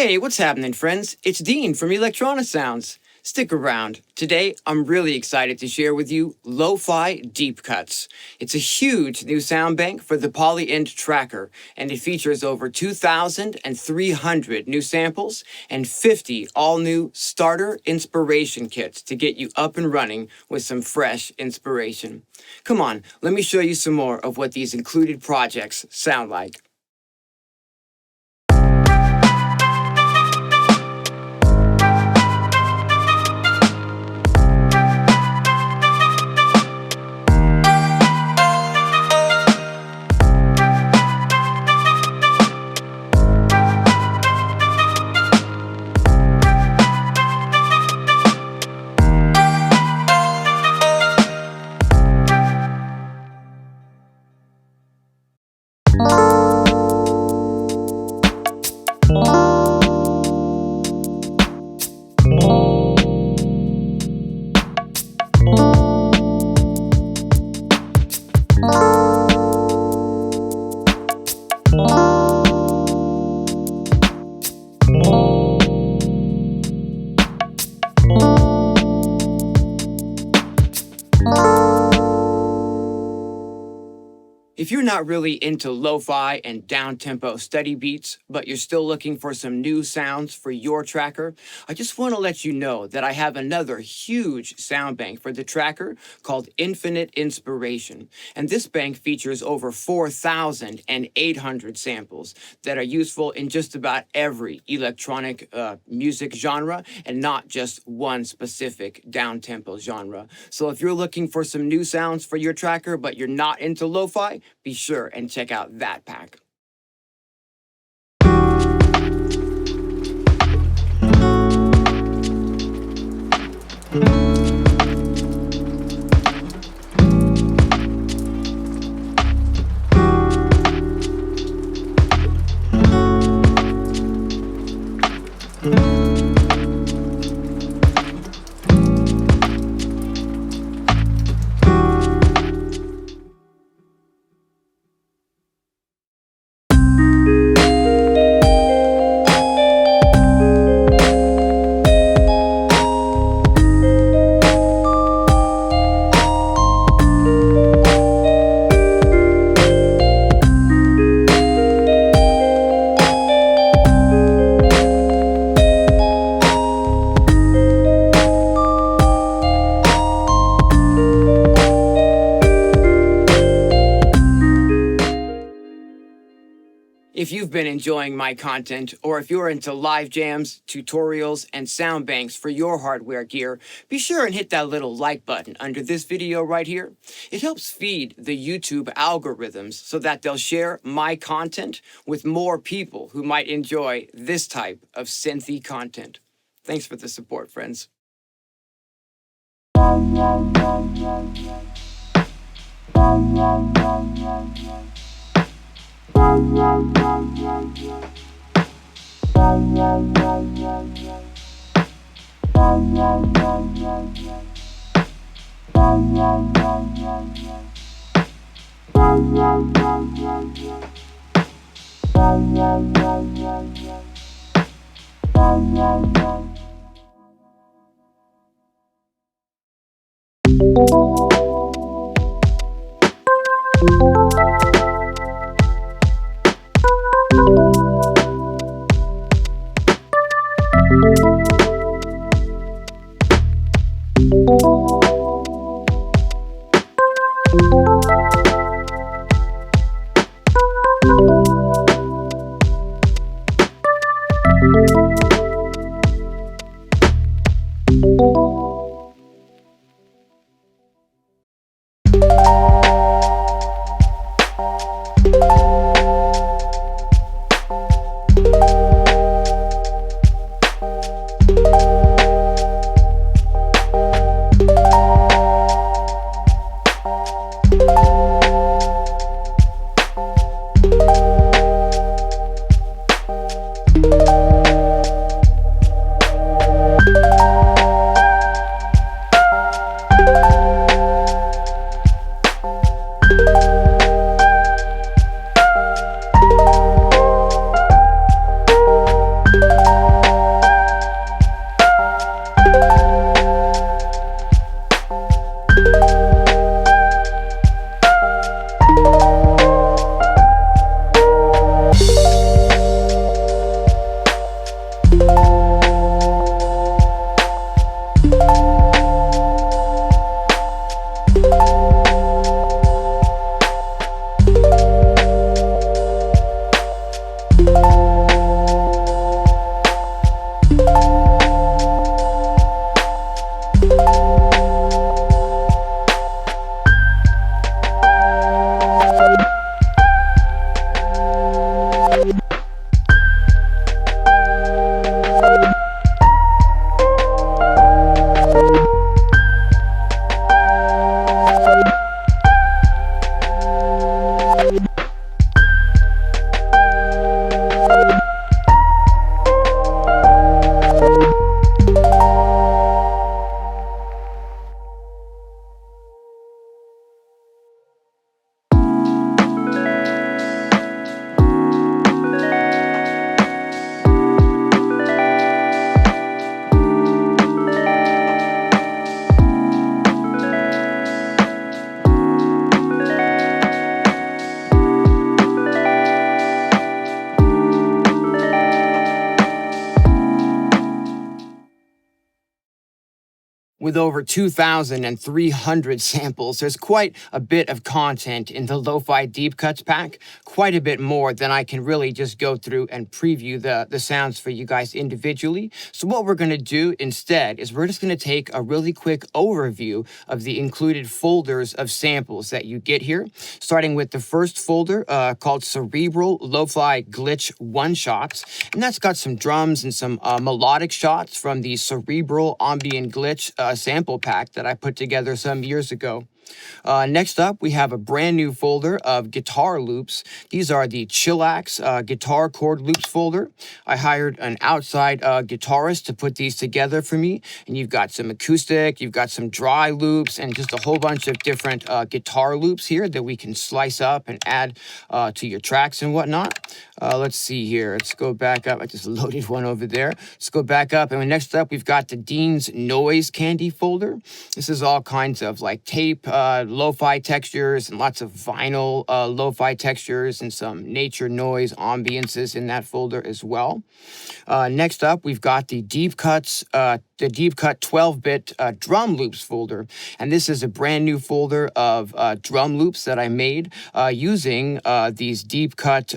Hey, what's happening, friends? It's Dean from Electronisounds. Stick around. Today, I'm really excited to share with you Lo-Fi Deep Cuts. It's a huge new sound bank for the Polyend tracker, and it features over 2,300 new samples and 50 all-new starter inspiration kits to get you up and running with some fresh inspiration. Come on, let me show you some more of what these included projects sound like. If you're not really into lo-fi and down-tempo steady beats, but you're still looking for some new sounds for your tracker, I just want to let you know that I have another huge sound bank for the tracker called Infinite Inspiration. And this bank features over 4,800 samples that are useful in just about every electronic music genre and not just one specific down-tempo genre. So if you're looking for some new sounds for your tracker, but you're not into lo-fi, be sure and check out that pack. If you've been enjoying my content, or if you're into live jams, tutorials, and sound banks for your hardware gear, be sure and hit that little like button under this video right here. It helps feed the YouTube algorithms so that they'll share my content with more people who might enjoy this type of synthy content. Thanks for the support, friends. With over 2,300 samples, there's quite a bit of content in the Lo-Fi Deep Cuts pack, quite a bit more than I can really just go through and preview the sounds for you guys individually. So what we're going to do instead is we're just going to take a really quick overview of the included folders of samples that you get here, starting with the first folder called Cerebral Lo-Fi Glitch One-Shots, and that's got some drums and some melodic shots from the Cerebral Ambient Glitch sample pack that I put together some years ago. Next up, we have a brand new folder of guitar loops. These are the Chillax guitar chord loops folder. I hired an outside guitarist to put these together for me. And you've got some acoustic, you've got some dry loops, and just a whole bunch of different guitar loops here that we can slice up and add to your tracks and whatnot. Let's see here. Let's go back up. I just loaded one over there. Let's go back up. And next up, we've got the Dean's Noise Candy folder. This is all kinds of like tape, lo-fi textures and lots of vinyl lo-fi textures and some nature noise ambiances in that folder as well. Next up, we've got the Deep Cut 12-bit drum loops folder. And this is a brand new folder of drum loops that I made using these Deep Cut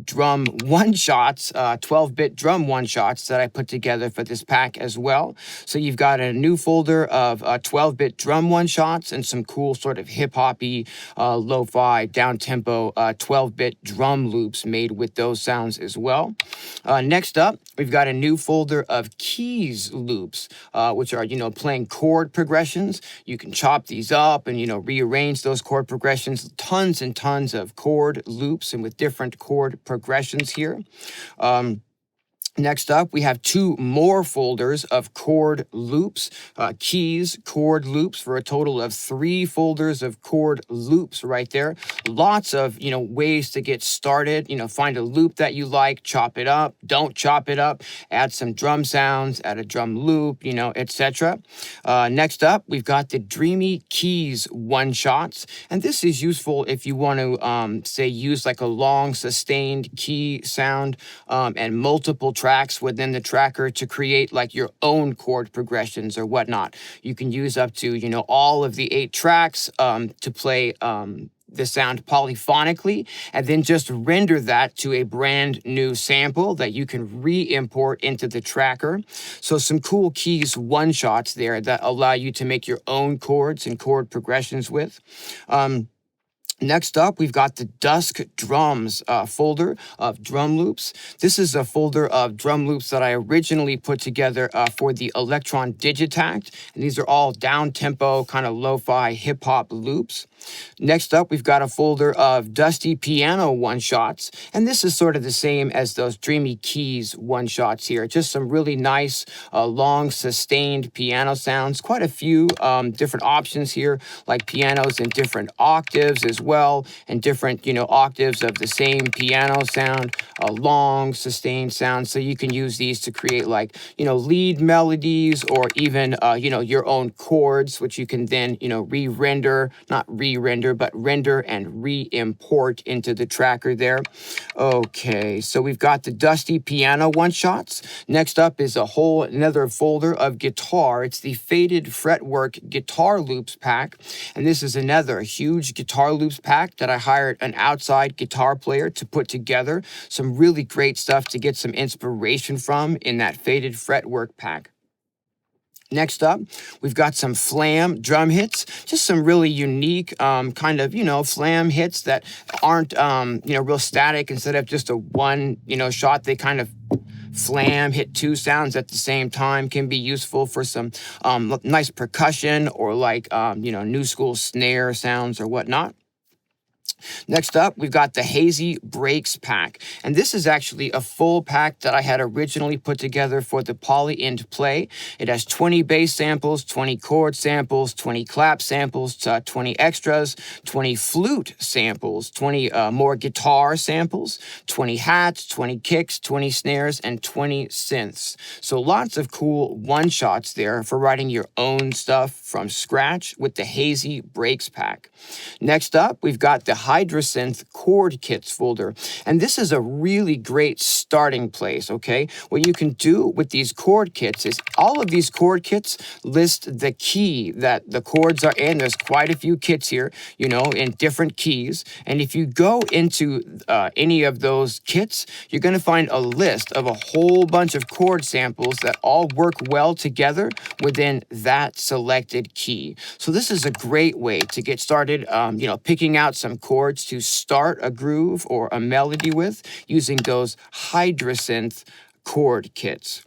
drum one-shots, 12-bit drum one-shots that I put together for this pack as well. So you've got a new folder of 12-bit drum one-shots and some cool sort of hip-hoppy, lo-fi, down-tempo 12-bit drum loops made with those sounds as well. Next up, we've got a new folder of keys loops, which are, playing chord progressions. You can chop these up and, rearrange those chord progressions. Tons and tons of chord loops and with different chord progressions here. Next up, we have two more folders of chord loops, keys, chord loops, for a total of 3 folders of chord loops right there. Lots of, ways to get started. Find a loop that you like, chop it up, don't chop it up, add some drum sounds, add a drum loop, etc. Next up, we've got the Dreamy Keys one-shots, and this is useful if you want to, say, use like a long sustained key sound and multiple tracks within the tracker to create like your own chord progressions or whatnot. You can use up to, all of the 8 tracks to play the sound polyphonically, and then just render that to a brand new sample that you can re-import into the tracker. So some cool keys one-shots there that allow you to make your own chords and chord progressions with. Next up, we've got the Dusk Drums folder of drum loops. This is a folder of drum loops that I originally put together for the Electron Digitact, and these are all down-tempo, kind of lo-fi hip-hop loops. Next up, we've got a folder of Dusty Piano one-shots, and this is sort of the same as those Dreamy Keys one-shots here. Just some really nice, long, sustained piano sounds. Quite a few different options here, like pianos in different octaves as well, and different, octaves of the same piano sound, a long, sustained sound. So you can use these to create like, lead melodies or even, your own chords, which you can then, re-render, but render and re-import into the tracker there. Okay, so we've got the Dusty Piano one-shots. Next up is another folder of guitar. It's the Faded Fretwork Guitar Loops pack, and this is another huge guitar loops pack that I hired an outside guitar player to put together. Some really great stuff to get some inspiration from in that Faded Fretwork pack. Next up, we've got some flam drum hits, just some really unique kind of, flam hits that aren't, real static. Instead of just a one, shot, they kind of flam, hit 2 sounds at the same time, can be useful for some nice percussion or like, new school snare sounds or whatnot. Next up, we've got the Hazy Breaks pack, and this is actually a full pack that I had originally put together for the Polyend Play. It has 20 bass samples, 20 chord samples, 20 clap samples, 20 extras, 20 flute samples, 20 more guitar samples, 20 hats, 20 kicks, 20 snares, and 20 synths. So lots of cool one-shots there for writing your own stuff from scratch with the Hazy Breaks pack. Next up, we've got the Hydrosynth chord kits folder. And this is a really great starting place, okay? What you can do with these chord kits is all of these chord kits list the key that the chords are in. There's quite a few kits here, you know, in different keys. And if you go into any of those kits, you're going to find a list of a whole bunch of chord samples that all work well together within that selected key. So this is a great way to get started, you know, picking out some chords to start a groove or a melody with using those Hydrosynth chord kits.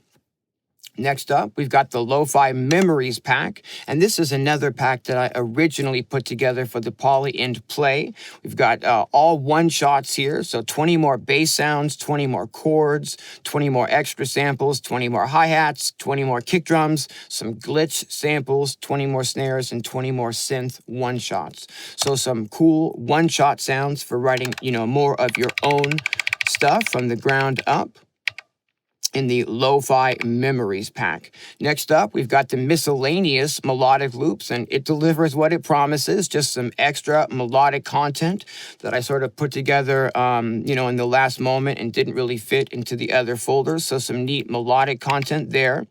Next up, we've got the Lo-Fi Memories pack, and this is another pack that I originally put together for the Polyend Play. We've got all one-shots here, so 20 more bass sounds, 20 more chords, 20 more extra samples, 20 more hi-hats, 20 more kick drums, some glitch samples, 20 more snares, and 20 more synth one-shots. So some cool one-shot sounds for writing, you know, more of your own stuff from the ground up in the Lo-Fi Memories pack. Next up, we've got the miscellaneous melodic loops, and it delivers what it promises, just some extra melodic content that I sort of put together, you know, in the last moment and didn't really fit into the other folders. So some neat melodic content there.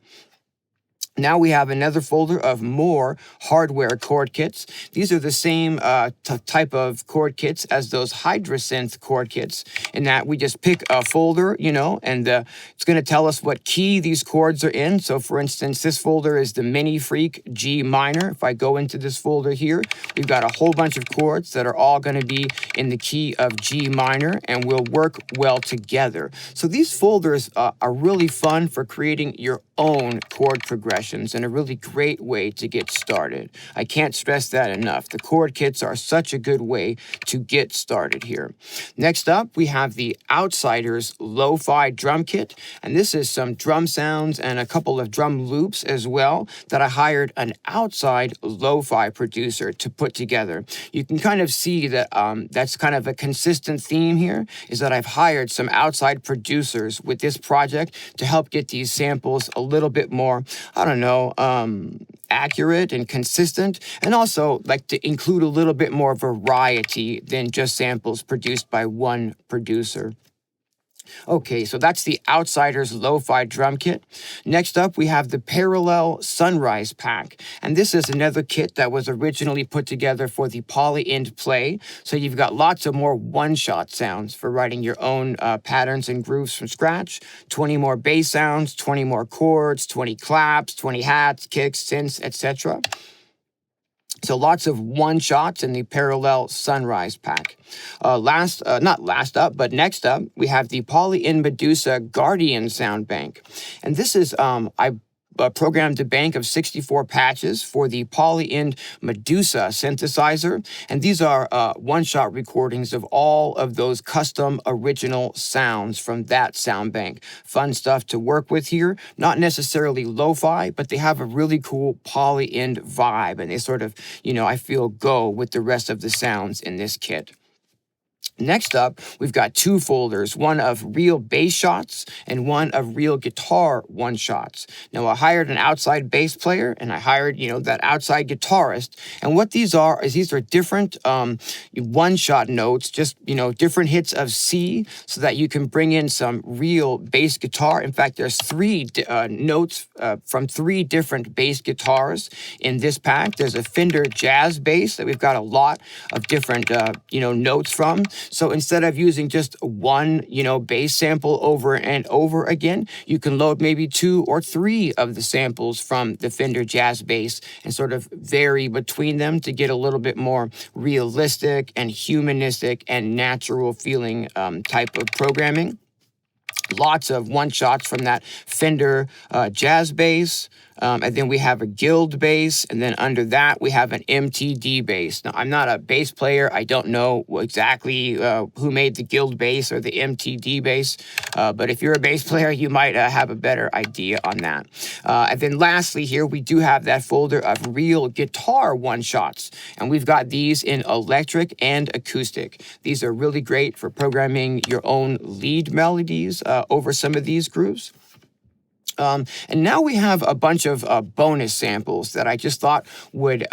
Now we have another folder of more hardware chord kits. These are the same type of chord kits as those Hydrosynth chord kits, in that we just pick a folder, you know, and it's going to tell us what key these chords are in. So for instance, this folder is the Mini Freak G minor. If I go into this folder here, we've got a whole bunch of chords that are all going to be in the key of G minor and will work well together. So these folders are really fun for creating your own chord progressions and a really great way to get started. I can't stress that enough. The chord kits are such a good way to get started here. Next up, we have the Outsiders Lo-Fi Drum Kit, and this is some drum sounds and a couple of drum loops as well that I hired an outside lo-fi producer to put together. You can kind of see that that's kind of a consistent theme here, is that I've hired some outside producers with this project to help get these samples a little bit more, I don't know, accurate and consistent, and also like to include a little bit more variety than just samples produced by one producer. Okay, so that's the Outsiders Lo-Fi Drum Kit. Next up, we have the Parallel Sunrise Pack. And this is another kit that was originally put together for the Polyend Play. So you've got lots of more one-shot sounds for writing your own patterns and grooves from scratch. 20 more bass sounds, 20 more chords, 20 claps, 20 hats, kicks, synths, etc. So lots of one-shots in the Parallel Sunrise pack. Not last up, but next up, we have the Polyend Medusa Guardian Sound Bank. And this is, I programmed a bank of 64 patches for the Polyend Medusa synthesizer. And these are one-shot recordings of all of those custom original sounds from that sound bank. Fun stuff to work with here. Not necessarily lo-fi, but they have a really cool Polyend vibe. And they sort of, you know, I feel go with the rest of the sounds in this kit. Next up, we've got two folders, one of real bass shots and one of real guitar one-shots. Now, I hired an outside bass player and I hired, you know, that outside guitarist. And what these are is these are different one-shot notes, just, you know, different hits of C so that you can bring in some real bass guitar. In fact, there's three notes from three different bass guitars in this pack. There's a Fender Jazz bass that we've got a lot of different, you know, notes from. So instead of using just one, you know, bass sample over and over again, you can load maybe 2 or 3 of the samples from the Fender Jazz bass and sort of vary between them to get a little bit more realistic and humanistic and natural feeling type of programming. Lots of one-shots from that Fender Jazz bass. And then we have a Guild bass, and then under that we have an MTD bass. Now, I'm not a bass player. I don't know exactly who made the Guild bass or the MTD bass, but if you're a bass player, you might have a better idea on that. And then lastly here, we do have that folder of real guitar one-shots, and we've got these in electric and acoustic. These are really great for programming your own lead melodies over some of these grooves. And now we have a bunch of bonus samples that I just thought would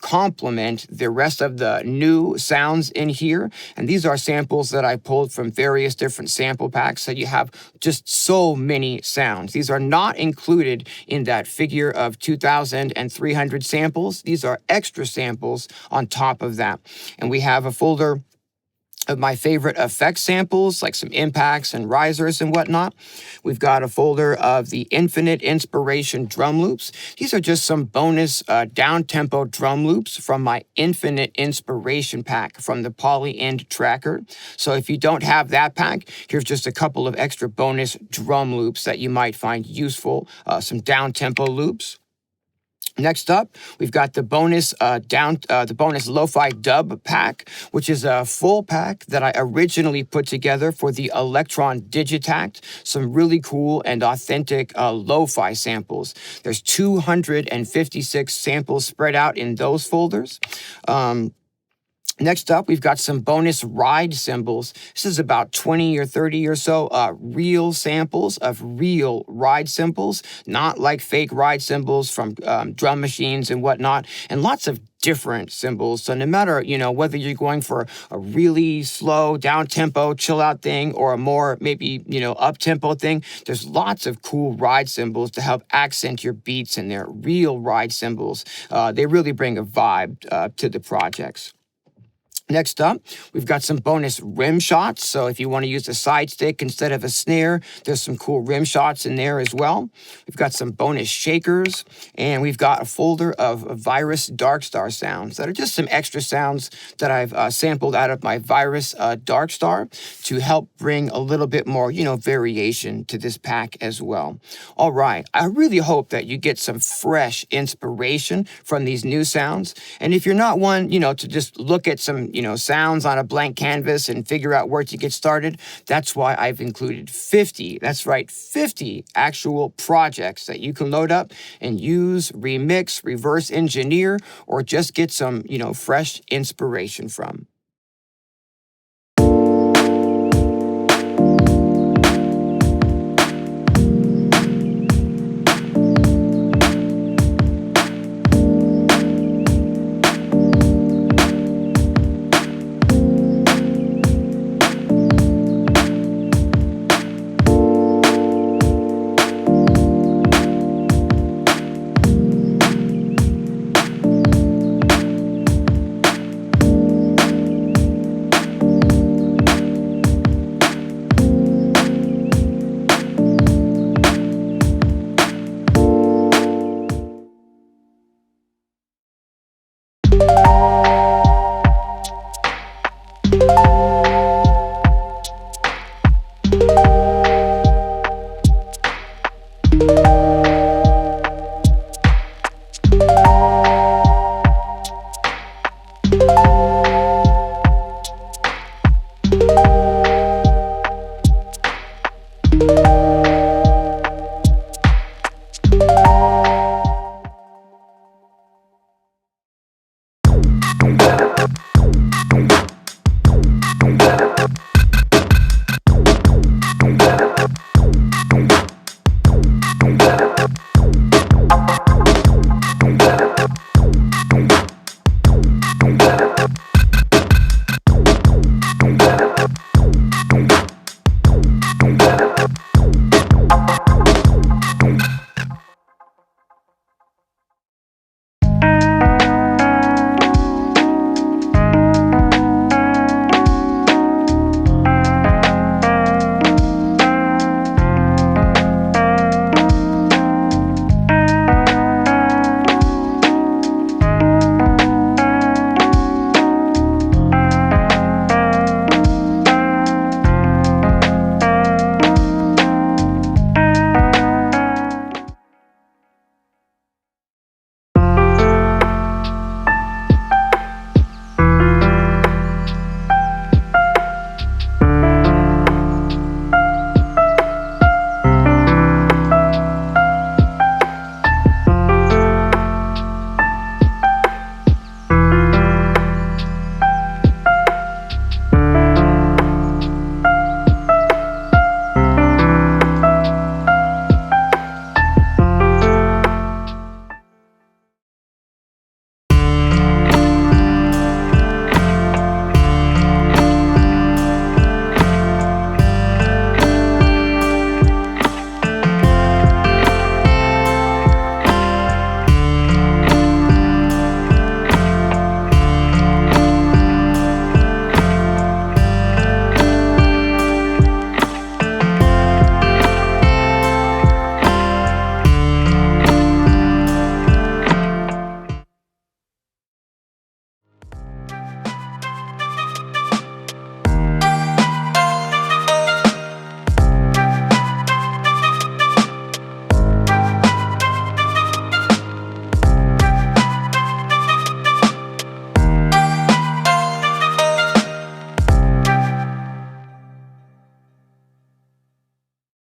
complement the rest of the new sounds in here. And these are samples that I pulled from various different sample packs. So you have just so many sounds. These are not included in that figure of 2,300 samples. These are extra samples on top of that. And we have a folder of my favorite effect samples, like some impacts and risers and whatnot. We've got a folder of the Infinite Inspiration drum loops. These are just some bonus down-tempo drum loops from my Infinite Inspiration pack from the Polyend tracker. So if you don't have that pack, here's just a couple of extra bonus drum loops that you might find useful, some down-tempo loops. Next up, we've got the bonus lo-fi dub pack, which is a full pack that I originally put together for the Electron Digitact. Some really cool and authentic lo-fi samples. There's 256 samples spread out in those folders. Next up, we've got some bonus ride cymbals. This is about 20 or 30 or so real samples of real ride cymbals, not like fake ride cymbals from drum machines and whatnot, and lots of different cymbals. So no matter, whether you're going for a really slow, down-tempo, chill-out thing or a more maybe, up-tempo thing, there's lots of cool ride cymbals to help accent your beats in there. Real ride cymbals. They really bring a vibe to the projects. Next up, we've got some bonus rim shots. So if you want to use a side stick instead of a snare, there's some cool rim shots in there as well. We've got some bonus shakers, and we've got a folder of Virus Darkstar sounds that are just some extra sounds that I've sampled out of my Virus Darkstar to help bring a little bit more, variation to this pack as well. All right, I really hope that you get some fresh inspiration from these new sounds. And if you're not one, to just look at some, sounds on a blank canvas and figure out where to get started, that's why I've included 50, that's right, 50 actual projects that you can load up and use, remix, reverse engineer, or just get some, fresh inspiration from.